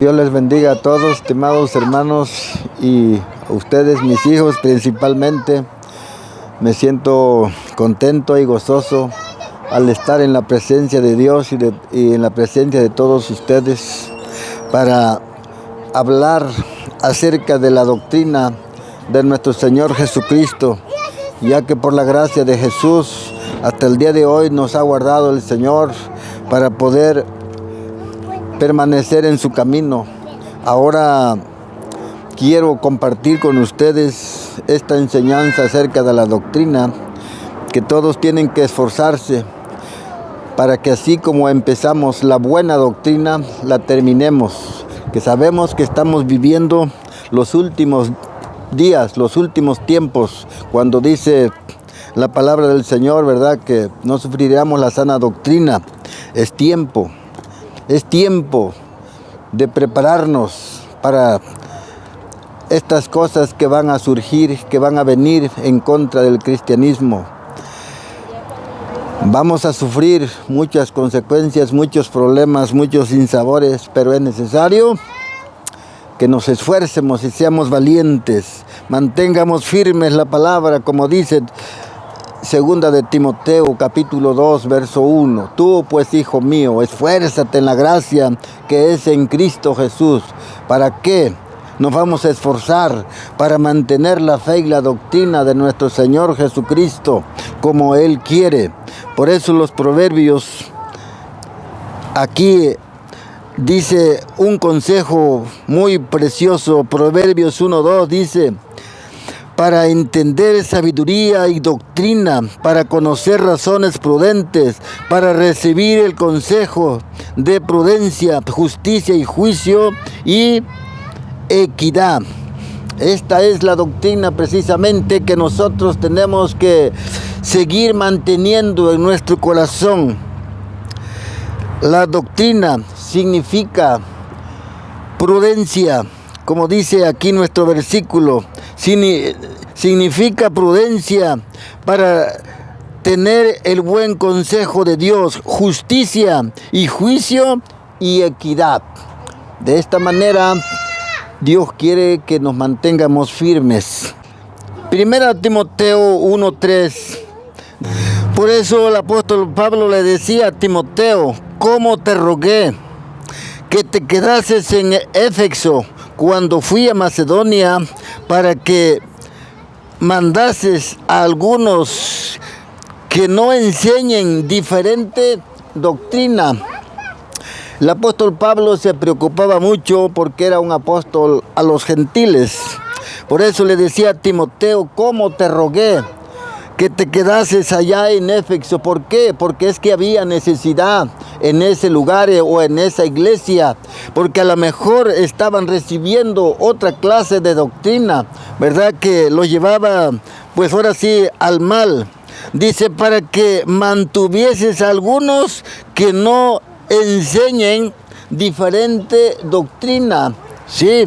Dios les bendiga a todos, estimados hermanos, y a ustedes, mis hijos, principalmente. Me siento contento y gozoso al estar en la presencia de Dios y en la presencia de todos ustedes para hablar acerca de la doctrina de nuestro Señor Jesucristo, ya que por la gracia de Jesús hasta el día de hoy nos ha guardado el Señor para poder permanecer en su camino. Ahora quiero compartir con ustedes esta enseñanza acerca de la doctrina, que todos tienen que esforzarse para que así como empezamos la buena doctrina, la terminemos. Que sabemos que estamos viviendo los últimos días, los últimos tiempos, cuando dice la palabra del Señor, ¿verdad?, que no sufriremos la sana doctrina. Es tiempo de prepararnos para estas cosas que van a surgir, que van a venir en contra del cristianismo. Vamos a sufrir muchas consecuencias, muchos problemas, muchos sinsabores, pero es necesario que nos esfuercemos y seamos valientes, mantengamos firmes la palabra, como dice Segunda de Timoteo, capítulo 2, verso 1. Tú, pues, hijo mío, esfuérzate en la gracia que es en Cristo Jesús. ¿Para qué nos vamos a esforzar? Para mantener la fe y la doctrina de nuestro Señor Jesucristo, como Él quiere. Por eso los proverbios, aquí dice un consejo muy precioso. Proverbios 1:2 dice: para entender sabiduría y doctrina, para conocer razones prudentes, para recibir el consejo de prudencia, justicia y juicio y equidad. Esta es la doctrina precisamente que nosotros tenemos que seguir manteniendo en nuestro corazón. La doctrina significa prudencia, como dice aquí nuestro versículo. Significa prudencia para tener el buen consejo de Dios, justicia y juicio y equidad. De esta manera, Dios quiere que nos mantengamos firmes. Primera Timoteo 1:3. Por eso el apóstol Pablo le decía a Timoteo: ¿cómo te rogué que te quedases en Éfeso cuando fui a Macedonia, para que mandases a algunos que no enseñen diferente doctrina? El apóstol Pablo se preocupaba mucho porque era un apóstol a los gentiles. Por eso le decía a Timoteo: ¿cómo te rogué que te quedases allá en Éfeso? ¿Por qué? Porque es que había necesidad en ese lugar o en esa iglesia, porque a lo mejor estaban recibiendo otra clase de doctrina, ¿verdad?, que lo llevaba, pues ahora sí, al mal. Dice: para que mantuvieses a algunos que no enseñen diferente doctrina. Sí.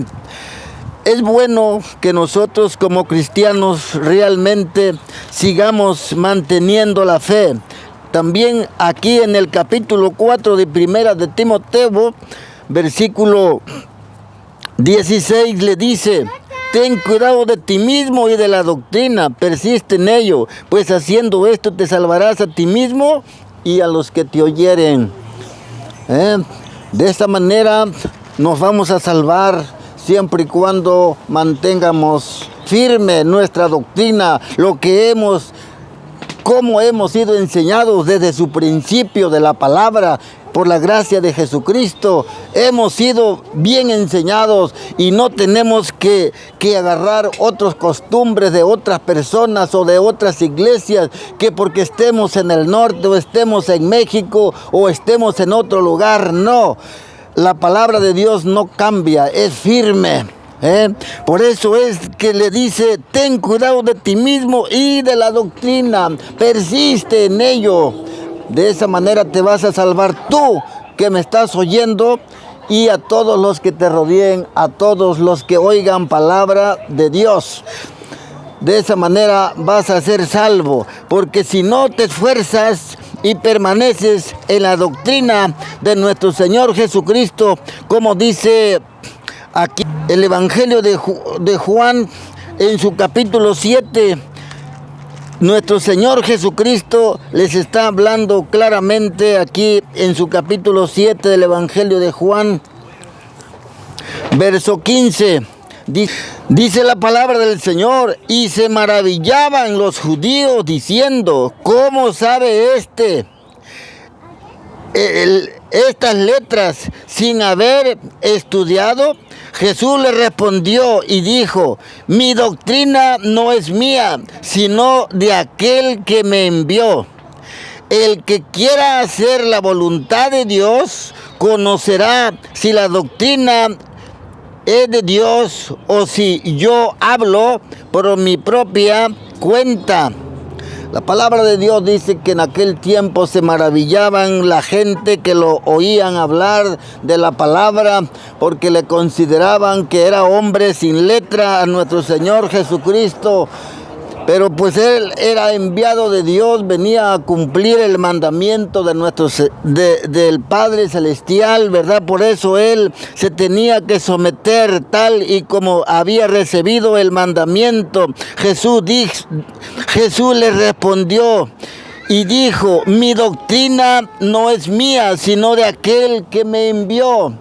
Es bueno que nosotros como cristianos realmente sigamos manteniendo la fe. También aquí en el capítulo 4 de Primera de Timoteo, versículo 16, le dice: ten cuidado de ti mismo y de la doctrina, persiste en ello, pues haciendo esto te salvarás a ti mismo y a los que te oyeren. De esta manera nos vamos a salvar, siempre y cuando mantengamos firme nuestra doctrina, cómo hemos sido enseñados desde su principio de la palabra. Por la gracia de Jesucristo hemos sido bien enseñados y no tenemos que agarrar otras costumbres de otras personas o de otras iglesias, que porque estemos en el norte o estemos en México o estemos en otro lugar. No, la palabra de Dios no cambia, es firme. Por eso es que le dice: ten cuidado de ti mismo y de la doctrina, persiste en ello. De esa manera te vas a salvar tú, que me estás oyendo, y a todos los que te rodeen, a todos los que oigan palabra de Dios. De esa manera vas a ser salvo, porque si no te esfuerzas y permaneces en la doctrina de nuestro Señor Jesucristo, como dice aquí el Evangelio de Juan en su capítulo 7, nuestro Señor Jesucristo les está hablando claramente aquí en su capítulo 7 del Evangelio de Juan, verso 15. Dice la palabra del Señor: y se maravillaban los judíos diciendo, ¿cómo sabe estas letras sin haber estudiado? Jesús le respondió y dijo: mi doctrina no es mía, sino de aquel que me envió. El que quiera hacer la voluntad de Dios conocerá si la doctrina es de Dios o si yo hablo por mi propia cuenta. La palabra de Dios dice que en aquel tiempo se maravillaban la gente que lo oían hablar de la palabra, porque le consideraban que era hombre sin letra a nuestro Señor Jesucristo. Pero pues Él era enviado de Dios, venía a cumplir el mandamiento del Padre Celestial, ¿verdad? Por eso Él se tenía que someter tal y como había recibido el mandamiento. Jesús le respondió y dijo: mi doctrina no es mía, sino de aquel que me envió.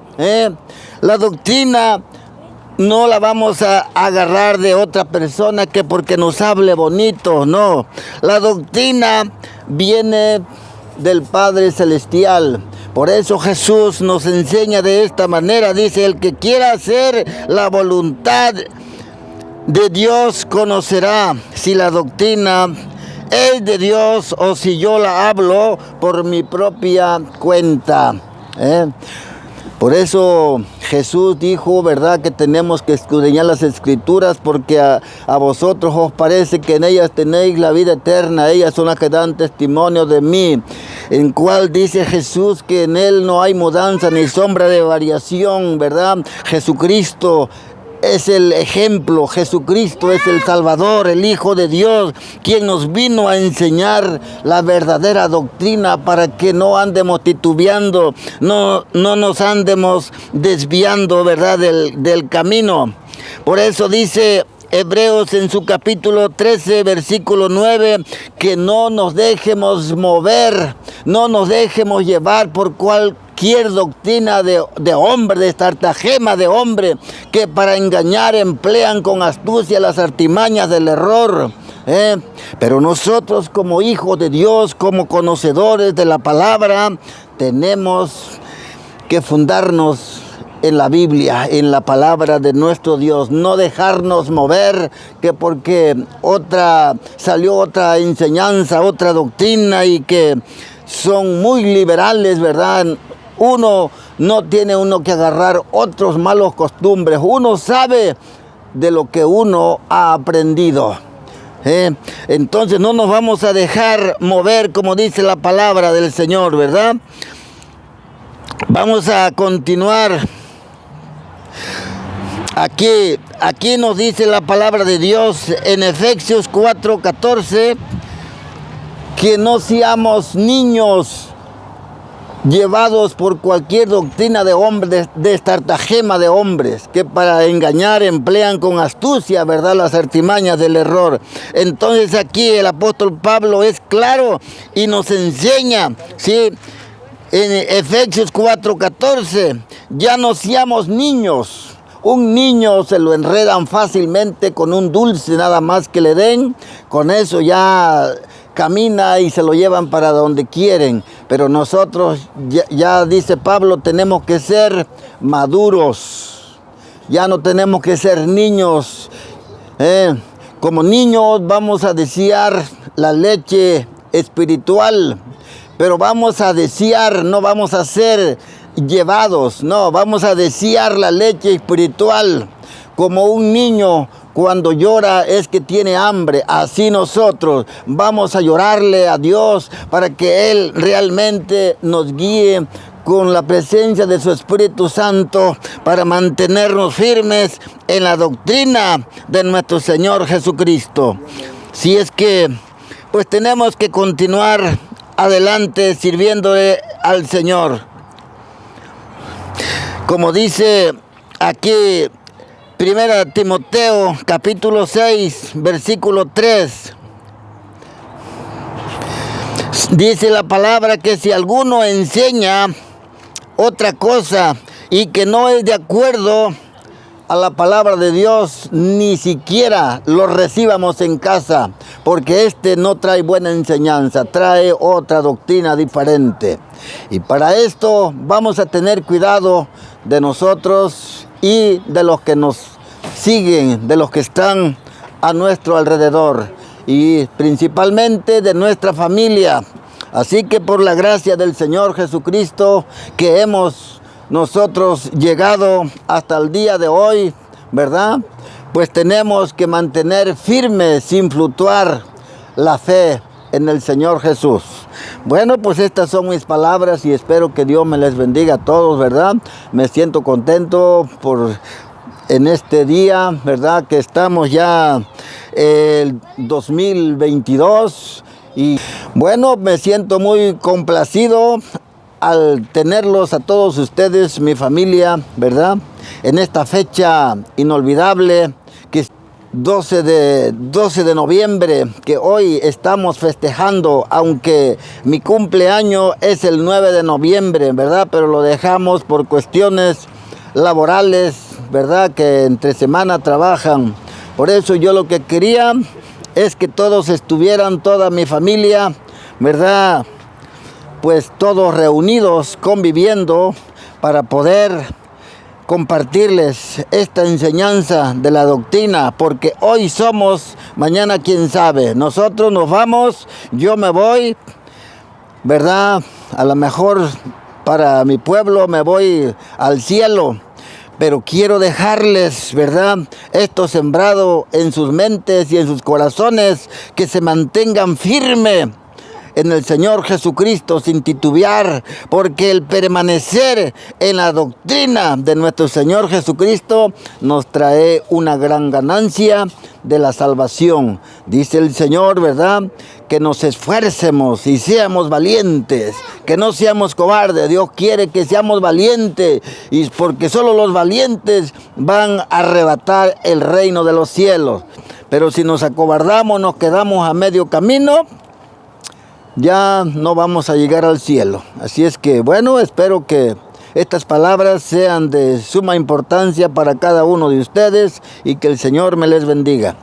La doctrina no la vamos a agarrar de otra persona que porque nos hable bonito, no. La doctrina viene del Padre Celestial. Por eso Jesús nos enseña de esta manera. Dice: el que quiera hacer la voluntad de Dios conocerá si la doctrina es de Dios o si yo la hablo por mi propia cuenta. Por eso Jesús dijo, ¿verdad?, que tenemos que escudriñar las Escrituras, porque a vosotros os parece que en ellas tenéis la vida eterna. Ellas son las que dan testimonio de mí, en cual dice Jesús que en Él no hay mudanza ni sombra de variación, ¿verdad? Jesucristo es el ejemplo, Jesucristo es el Salvador, el Hijo de Dios, quien nos vino a enseñar la verdadera doctrina para que no andemos titubeando, no nos andemos desviando, ¿verdad?, del camino. Por eso dice Hebreos en su capítulo 13, versículo 9, que no nos dejemos mover, no nos dejemos llevar por cualquier doctrina de hombre, de estratagema de hombre, que para engañar emplean con astucia las artimañas del error. Pero nosotros, como hijos de Dios, como conocedores de la palabra, tenemos que fundarnos en la Biblia, en la palabra de nuestro Dios, no dejarnos mover que porque salió otra enseñanza, otra doctrina, y que son muy liberales, ¿verdad? No tiene uno que agarrar otros malos costumbres. Uno sabe de lo que uno ha aprendido. Entonces no nos vamos a dejar mover, como dice la palabra del Señor, ¿verdad? Vamos a continuar. Aquí nos dice la palabra de Dios en Efesios 4:14, que no seamos niños llevados por cualquier doctrina de hombres, de estratagema de hombres, que para engañar emplean con astucia, ¿verdad?, las artimañas del error. Entonces aquí el apóstol Pablo es claro y nos enseña, ¿sí?, en Efesios 4:14, ya no seamos niños. Un niño se lo enredan fácilmente con un dulce, nada más que le den, con eso ya camina y se lo llevan para donde quieren. Pero nosotros, ya dice Pablo, tenemos que ser maduros. Ya no tenemos que ser niños. Como niños vamos a desear la leche espiritual, pero vamos a desear, no vamos a ser llevados, no, vamos a desear la leche espiritual. Como un niño cuando llora es que tiene hambre, así nosotros vamos a llorarle a Dios para que Él realmente nos guíe con la presencia de su Espíritu Santo para mantenernos firmes en la doctrina de nuestro Señor Jesucristo. Si es que pues tenemos que continuar adelante sirviéndole al Señor. Como dice aquí 1 Timoteo capítulo 6, versículo 3. Dice la palabra que si alguno enseña otra cosa y que no es de acuerdo a la palabra de Dios, ni siquiera lo recibamos en casa, porque este no trae buena enseñanza, trae otra doctrina diferente. Y para esto vamos a tener cuidado de nosotros y de los que nos siguen, de los que están a nuestro alrededor y principalmente de nuestra familia. Así que por la gracia del Señor Jesucristo que hemos nosotros llegado hasta el día de hoy, ¿verdad? Pues tenemos que mantener firme, sin fluctuar, la fe en el Señor Jesús. Bueno, pues estas son mis palabras y espero que Dios me les bendiga a todos, ¿verdad? Me siento contento en este día, ¿verdad? Que estamos ya el 2022 y bueno, me siento muy complacido al tenerlos a todos ustedes, mi familia, ¿verdad? En esta fecha inolvidable, que es 12 de noviembre, que hoy estamos festejando, aunque mi cumpleaños es el 9 de noviembre, ¿verdad? Pero lo dejamos por cuestiones laborales, ¿verdad? Que entre semana trabajan. Por eso yo lo que quería es que todos estuvieran, toda mi familia, ¿verdad? Pues todos reunidos, conviviendo, para poder compartirles esta enseñanza de la doctrina, porque hoy somos, mañana quién sabe. Nosotros nos vamos, yo me voy, ¿verdad? A lo mejor para mi pueblo me voy al cielo, pero quiero dejarles, ¿verdad?, esto sembrado en sus mentes y en sus corazones, que se mantengan firmes en el Señor Jesucristo sin titubear, porque el permanecer en la doctrina de nuestro Señor Jesucristo nos trae una gran ganancia de la salvación. Dice el Señor, ¿verdad?, que nos esfuercemos y seamos valientes, que no seamos cobardes. Dios quiere que seamos valientes, y porque solo los valientes van a arrebatar el reino de los cielos. Pero si nos acobardamos, nos quedamos a medio camino, ya no vamos a llegar al cielo. Así es que, bueno, espero que estas palabras sean de suma importancia para cada uno de ustedes y que el Señor me les bendiga.